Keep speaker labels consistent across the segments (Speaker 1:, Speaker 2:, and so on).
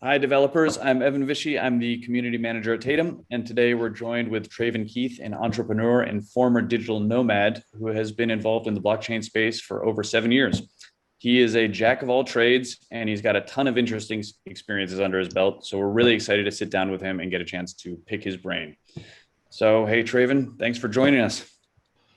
Speaker 1: Hi, developers. I'm Evan Vishy. I'm the community manager at Tatum. And today we're joined with Travin Keith, an entrepreneur and former digital nomad who has been involved in the blockchain space for over 7 years. He is a jack of all trades, and he's got a ton of interesting experiences under his belt. So we're really excited to sit down with him and get a chance to pick his brain. So, hey, Travin, thanks for joining us.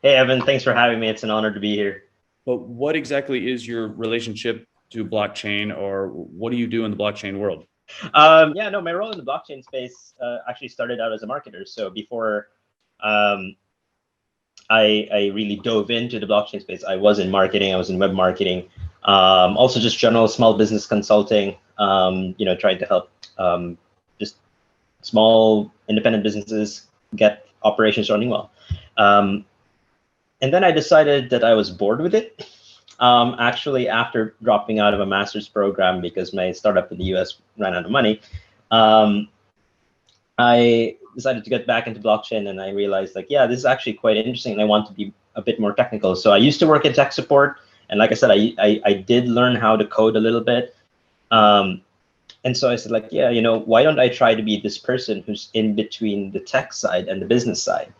Speaker 2: Hey, Evan, thanks for having me. It's an honor to be here.
Speaker 1: But what exactly is your relationship to blockchain, or what do you do in the blockchain world?
Speaker 2: My role in the blockchain space actually started out as a marketer. So before I really dove into the blockchain space, I was in marketing, I was in web marketing, also just general small business consulting, trying to help just small independent businesses get operations running well. And then I decided that I was bored with it. Actually, after dropping out of a master's program because my startup in the US ran out of money, I decided to get back into blockchain, and I realized this is actually quite interesting, and I want to be a bit more technical. So I used to work in tech support, and like I said, I did learn how to code a little bit. And so I said, why don't I try to be this person who's in between the tech side and the business side?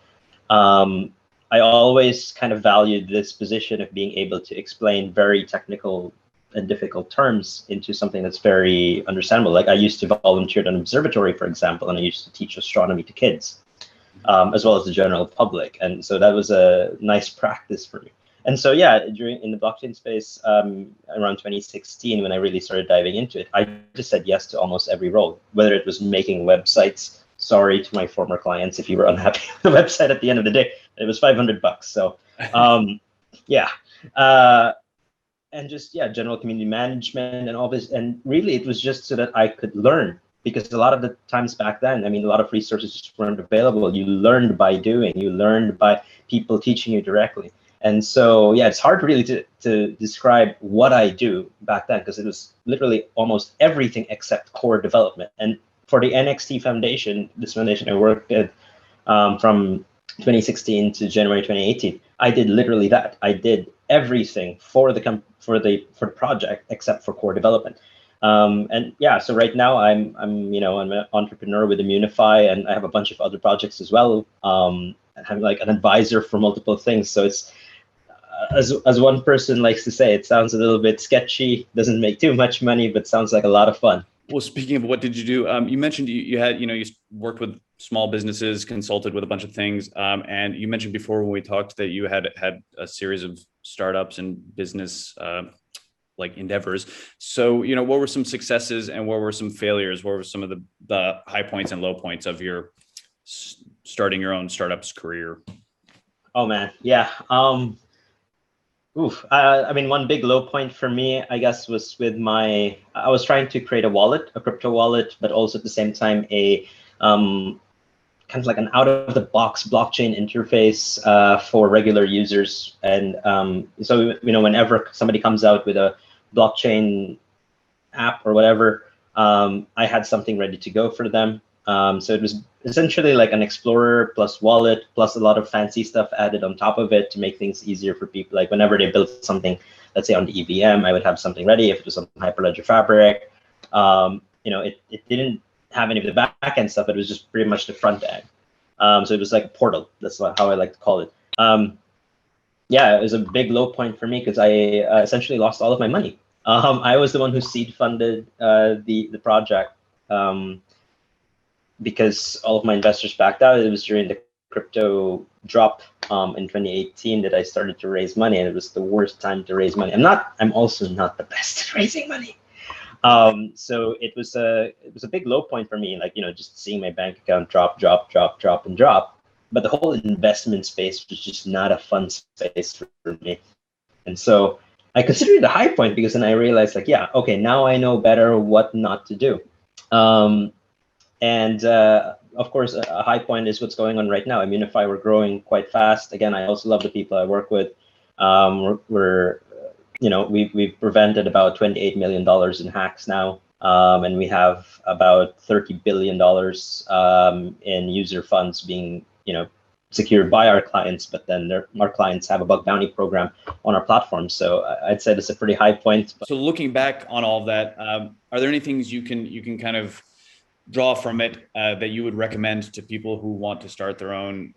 Speaker 2: I always kind of valued this position of being able to explain very technical and difficult terms into something that's very understandable. Like I used to volunteer at an observatory, for example, and I used to teach astronomy to kids, as well as the general public. And so that was a nice practice for me. And so, in the blockchain space, around 2016, when I really started diving into it, I just said yes to almost every role, whether it was making websites. Sorry to my former clients if you were unhappy with the website at the end of the day. It was $500. So, and just general community management and all this. And really, it was just so that I could learn, because a lot of the times back then, a lot of resources just weren't available. You learned by doing. You learned by people teaching you directly. And so, it's hard really to describe what I do back then, because it was literally almost everything except core development. And for the NXT Foundation, this foundation I worked at from 2016 to January 2018, I did literally that. I did everything for the project except for core development. So right now I'm an entrepreneur with Immunifi, and I have a bunch of other projects as well. I'm like an advisor for multiple things. So it's as one person likes to say, it sounds a little bit sketchy, doesn't make too much money, but sounds like a lot of fun.
Speaker 1: Well, speaking of what did you do, you mentioned you had, you worked with small businesses, consulted with a bunch of things. And you mentioned before when we talked that you had a series of startups and business endeavors. So, what were some successes and what were some failures? What were some of the high points and low points of your starting your own startups career?
Speaker 2: Oh, man. Yeah. One big low point for me, I guess, was I was trying to create a crypto wallet, but also at the same time, a kind of like an out-of-the-box blockchain interface for regular users. And so, whenever somebody comes out with a blockchain app or whatever, I had something ready to go for them. So it was essentially like an explorer plus wallet plus a lot of fancy stuff added on top of it to make things easier for people. Like whenever they built something, let's say on the EVM, I would have something ready. If it was on Hyperledger Fabric, it didn't have any of the back end stuff. It was just pretty much the front end. So it was like a portal. That's how I like to call it. It was a big low point for me because I essentially lost all of my money. I was the one who seed funded the project. Because all of my investors backed out. It was during the crypto drop in 2018 that I started to raise money, and it was the worst time to raise money. I'm also not the best at raising money. So it was a big low point for me, just seeing my bank account drop. But the whole investment space was just not a fun space for me. And so I considered it a high point because then I realized now I know better what not to do. And of course, a high point is what's going on right now. Immunifi, we're growing quite fast. Again, I also love the people I work with. We've prevented about $28 million in hacks now, and we have about $30 billion in user funds being secured by our clients, but then our clients have a bug bounty program on our platform. So I'd say it's a pretty high point.
Speaker 1: So looking back on all of that, are there any things you can kind of draw from it that you would recommend to people who want to start their own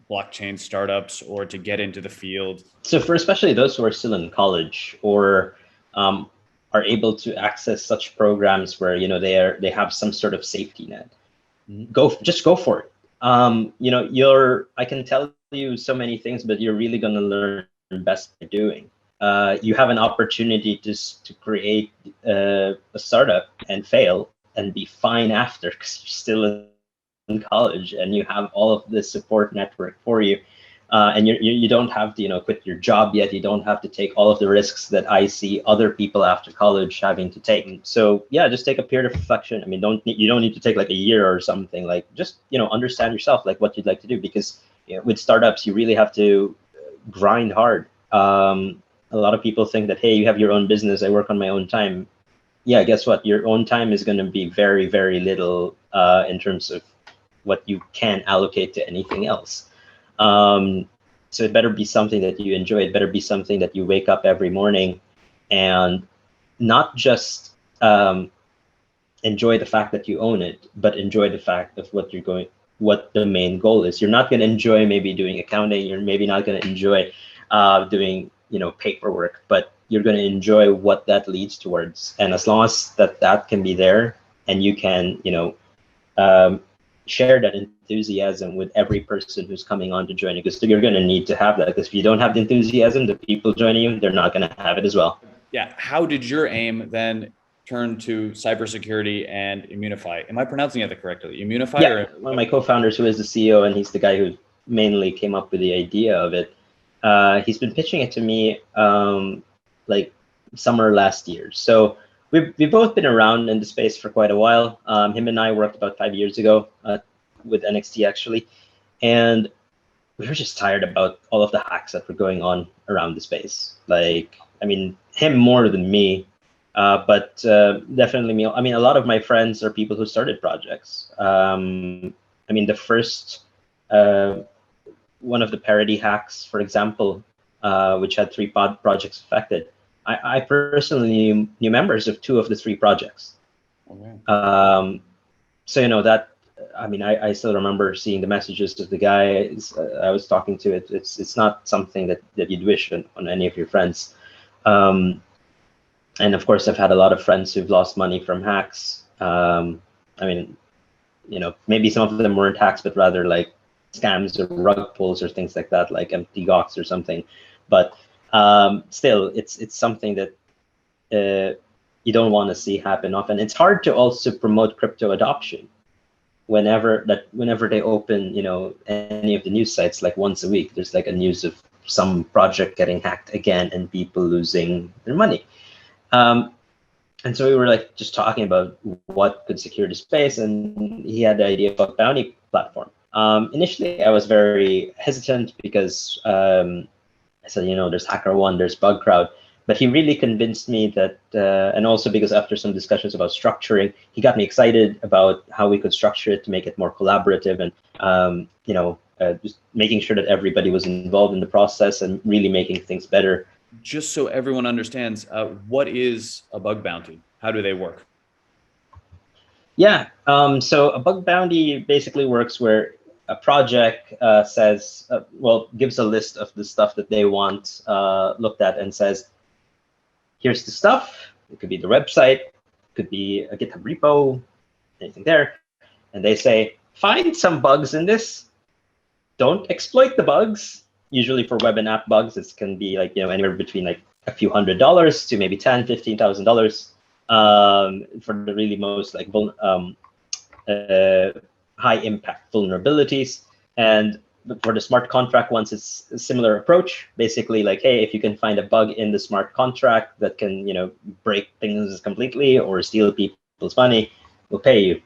Speaker 1: blockchain startups or to get into the field?
Speaker 2: So for especially those who are still in college or are able to access such programs where they have some sort of safety net, just go for it. I can tell you so many things, but you're really going to learn best by doing. You have an opportunity to create a startup and fail and be fine after, because you're still in college and you have all of this support network for you. And you don't have to quit your job yet. You don't have to take all of the risks that I see other people after college having to take. So yeah, just take a period of reflection. I mean, you don't need to take like a year or something. Like just understand yourself, like what you'd like to do, because with startups you really have to grind hard. A lot of people think that, hey, you have your own business, I work on my own time. Yeah, guess what? Your own time is going to be very, very little in terms of what you can allocate to anything else. So it better be something that you enjoy. It better be something that you wake up every morning and not just enjoy the fact that you own it, but enjoy the fact of what the main goal is. You're not going to enjoy maybe doing accounting. You're maybe not going to enjoy doing paperwork, but you're going to enjoy what that leads towards. And as long as that can be there, and you can share that enthusiasm with every person who's coming on to join you, because you're going to need to have that, because if you don't have the enthusiasm, the people joining you, they're not going to have it as well.
Speaker 1: Yeah. How did your aim then turn to cybersecurity and Immunifi? Am I pronouncing it correctly? Immunifi?
Speaker 2: Yeah, one of my co-founders, who is the CEO, and he's the guy who mainly came up with the idea of it. He's been pitching it to me like summer last year. So we've both been around in the space for quite a while. Him and I worked about 5 years ago with NXT actually, and we were just tired about all of the hacks that were going on around the space. Like, I mean, him more than me, but definitely me. I mean, a lot of my friends are people who started projects. I mean, the first one of the parody hacks, for example, which had 3 projects affected, I personally knew members of 2 of the 3 projects. Okay. So that, I mean, I still remember seeing the messages of the guy I was talking to. It's not something that you'd wish on any of your friends. And of course, I've had a lot of friends who've lost money from hacks. I mean, maybe some of them weren't hacks, but rather like scams or rug pulls or things like that, like empty Gox or something. But still, it's something that you don't want to see happen often. It's hard to also promote crypto adoption whenever they open any of the news sites. Like once a week there's like a news of some project getting hacked again and people losing their money. And so we were like just talking about what could secure the space, and he had the idea of a bounty platform. Initially I was very hesitant because I said, there's HackerOne, there's BugCrowd, but he really convinced me that, and also because after some discussions about structuring, he got me excited about how we could structure it to make it more collaborative, and just making sure that everybody was involved in the process and really making things better.
Speaker 1: Just so everyone understands, what is a bug bounty? How do they work?
Speaker 2: Yeah, so a bug bounty basically works where a project says, gives a list of the stuff that they want looked at and says, here's the stuff. It could be the website, it could be a GitHub repo, anything there. And they say, find some bugs in this. Don't exploit the bugs. Usually for web and app bugs, it can be like, anywhere between like a few $100s to maybe $10,000, $15,000 for the really most like high impact vulnerabilities. And for the smart contract ones, it's a similar approach. Basically like, hey, if you can find a bug in the smart contract that can, break things completely or steal people's money, we'll pay you.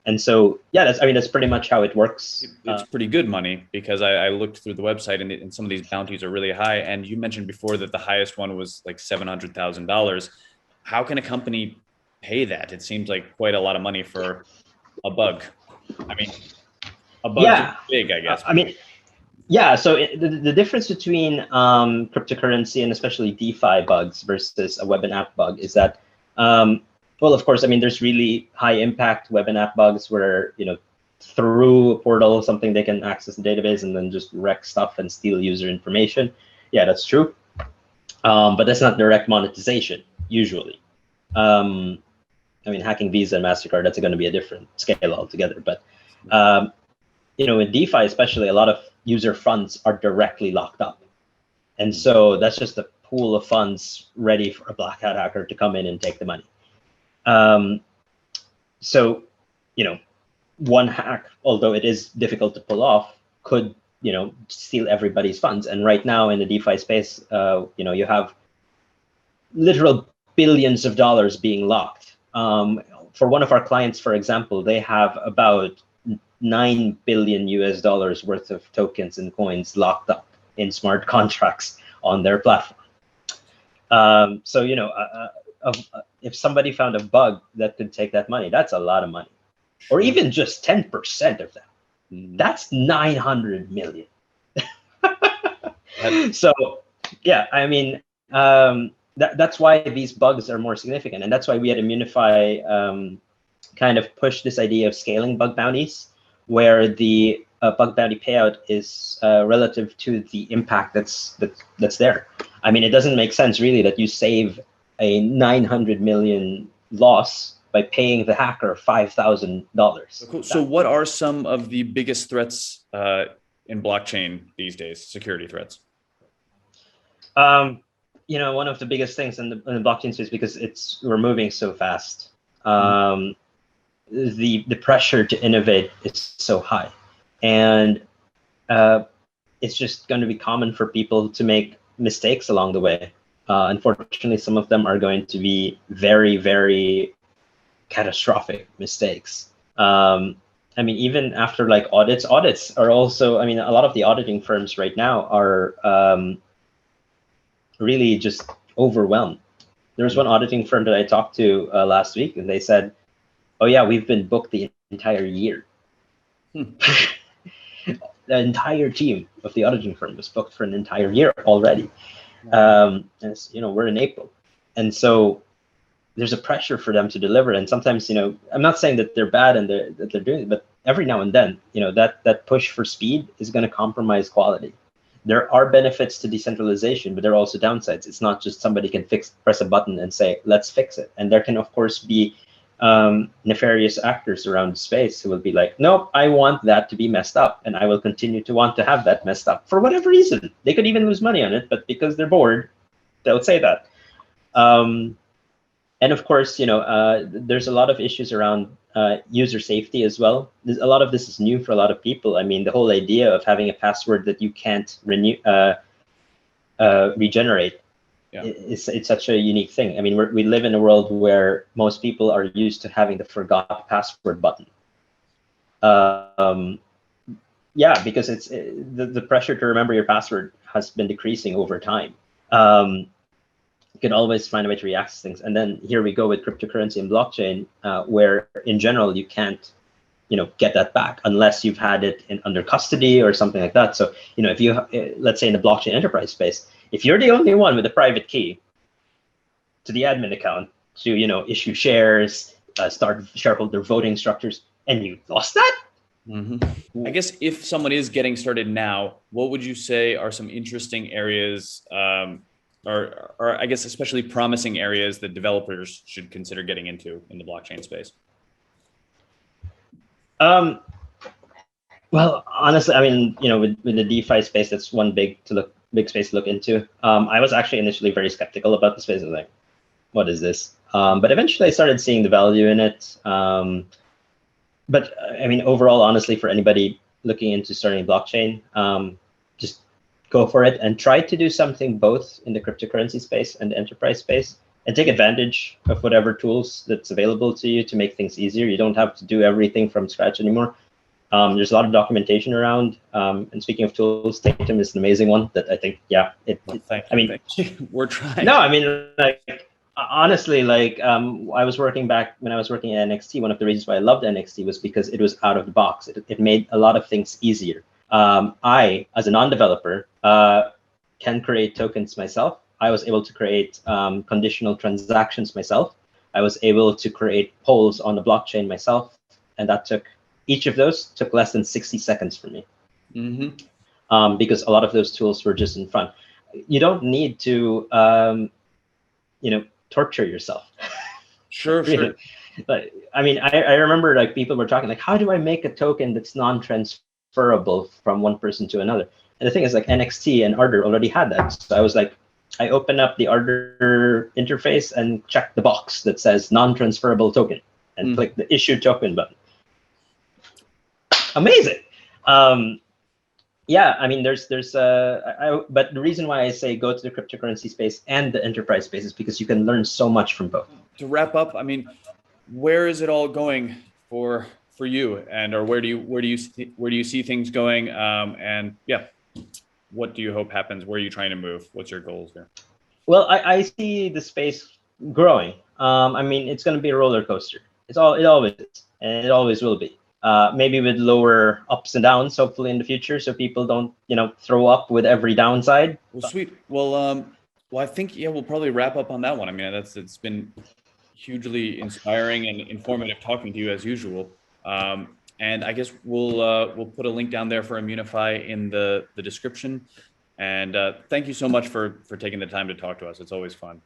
Speaker 2: And so, yeah, that's pretty much how it works.
Speaker 1: It's pretty good money, because I looked through the website and some of these bounties are really high. And you mentioned before that the highest one was like $700,000. How can a company pay that? It seems like quite a lot of money for a bug. I mean, A bug
Speaker 2: Yeah,
Speaker 1: big, I guess.
Speaker 2: I mean, yeah. So the difference between cryptocurrency and especially DeFi bugs versus a web and app bug is that, well, of course, I mean, there's really high impact web and app bugs where, through a portal, something they can access the database and then just wreck stuff and steal user information. Yeah, that's true. But that's not direct monetization usually. I mean, hacking Visa and MasterCard, that's going to be a different scale altogether. But, in DeFi especially, a lot of user funds are directly locked up. And so that's just a pool of funds ready for a black hat hacker to come in and take the money. So, one hack, although it is difficult to pull off, could, steal everybody's funds. And right now in the DeFi space, you have literal billions of dollars being locked. For one of our clients, for example, they have about $9 billion worth of tokens and coins locked up in smart contracts on their platform. So, if somebody found a bug that could take that money, that's a lot of money. Or even just 10% of that. That's 900 million. So, yeah, I mean, that's why these bugs are more significant. And that's why we at Immunifi kind of push this idea of scaling bug bounties, where the bug bounty payout is relative to the impact that's there. I mean, it doesn't make sense really that you save a 900 million loss by paying the hacker $5,000.
Speaker 1: Cool. So what are some of the biggest threats in blockchain these days, security threats?
Speaker 2: One of the biggest things in the blockchain space, because we're moving so fast, the pressure to innovate is so high. And it's just going to be common for people to make mistakes along the way. Unfortunately, some of them are going to be very, very catastrophic mistakes. I mean, even after like audits are also, I mean, a lot of the auditing firms right now are really just overwhelmed. There was one auditing firm that I talked to last week, and they said, oh yeah, we've been booked the entire year. The entire team of the auditing firm was booked for an entire year already. And we're in April. And so there's a pressure for them to deliver. And sometimes, I'm not saying that they're bad and that they're doing it, but every now and then, that push for speed is going to compromise quality. There are benefits to decentralization, but there are also downsides. It's not just somebody can press a button and say, let's fix it. And there can, of course, be nefarious actors around the space who will be like, nope, I want that to be messed up. And I will continue to want to have that messed up for whatever reason. They could even lose money on it, but because they're bored, they'll say that. And of course, there's a lot of issues around user safety as well. A lot of this is new for a lot of people. I mean, the whole idea of having a password that you can't regenerate, it's such a unique thing. I mean, we live in a world where most people are used to having the forgot password button. Yeah, because it's the pressure to remember your password has been decreasing over time. You can always find a way to reaccess things. And then here we go with cryptocurrency and blockchain, where in general, you can't, get that back unless you've had it under custody or something like that. So, if you, let's say in the blockchain enterprise space, if you're the only one with a private key to the admin account to, issue shares, start shareholder voting structures, and you lost that?
Speaker 1: I guess if someone is getting started now, what would you say are some interesting areas, or I guess especially promising areas that developers should consider getting into in the blockchain space?
Speaker 2: Well, honestly, I mean, with the DeFi space, that's one big space to look into. I was actually initially very skeptical about the space. I was like, what is this? But eventually I started seeing the value in it. But I mean, overall, honestly, for anybody looking into starting a blockchain, just go for it and try to do something both in the cryptocurrency space and the enterprise space, and take advantage of whatever tools that's available to you to make things easier. You don't have to do everything from scratch anymore. There's a lot of documentation around. And speaking of tools, Tatum is an amazing one that I think, yeah. I mean,
Speaker 1: we're trying.
Speaker 2: No, I mean, like, Honestly, like I was working back when I was working at NXT. One of the reasons why I loved NXT was because it was out of the box. It made a lot of things easier. I, as a non-developer, can create tokens myself. I was able to create conditional transactions myself. I was able to create polls on the blockchain myself, and that took each of those took less than 60 seconds for me. Because a lot of those tools were just in front. You don't need to, torture yourself.
Speaker 1: Sure,
Speaker 2: Really.
Speaker 1: sure.
Speaker 2: But I mean, I remember like people were talking like, how do I make a token that's non-transferable from one person to another? And the thing is like NXT and Ardor already had that. So I was like, I open up the Ardor interface and check the box that says non-transferable token and click the issue token button. Amazing. Yeah, I mean, but the reason why I say go to the cryptocurrency space and the enterprise space is because you can learn so much from both.
Speaker 1: To wrap up, I mean, where is it all going for you, and or where do you see things going? And yeah, what do you hope happens? Where are you trying to move? What's your goals there?
Speaker 2: Well, I see the space growing. I mean, it's going to be a roller coaster. It always is, and it always will be. Maybe with lower ups and downs, hopefully in the future, so people don't, throw up with every downside.
Speaker 1: Well, sweet. Well, I think we'll probably wrap up on that one. I mean, it's been hugely inspiring and informative talking to you as usual. And I guess we'll put a link down there for Immunifi in the description. And thank you so much for taking the time to talk to us. It's always fun.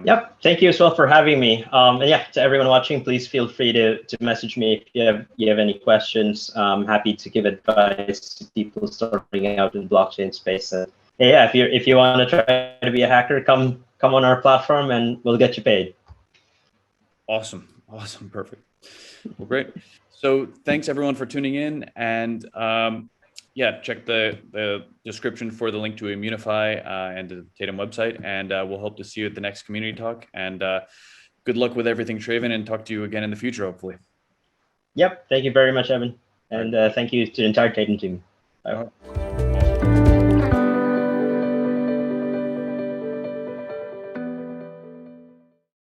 Speaker 2: Yep. Thank you as well for having me. And yeah, to everyone watching, please feel free to message me if you have any questions. I'm happy to give advice to people starting out in the blockchain space. And yeah, if you want to try to be a hacker, come on our platform and we'll get you paid.
Speaker 1: Awesome. Perfect. Well, great. So thanks everyone for tuning in, and check the description for the link to Immunifi and the Tatum website, and we'll hope to see you at the next community talk. And good luck with everything, Travin, and talk to you again in the future, hopefully.
Speaker 2: Yep. Thank you very much, Evan. And thank you to the entire Tatum team. Bye.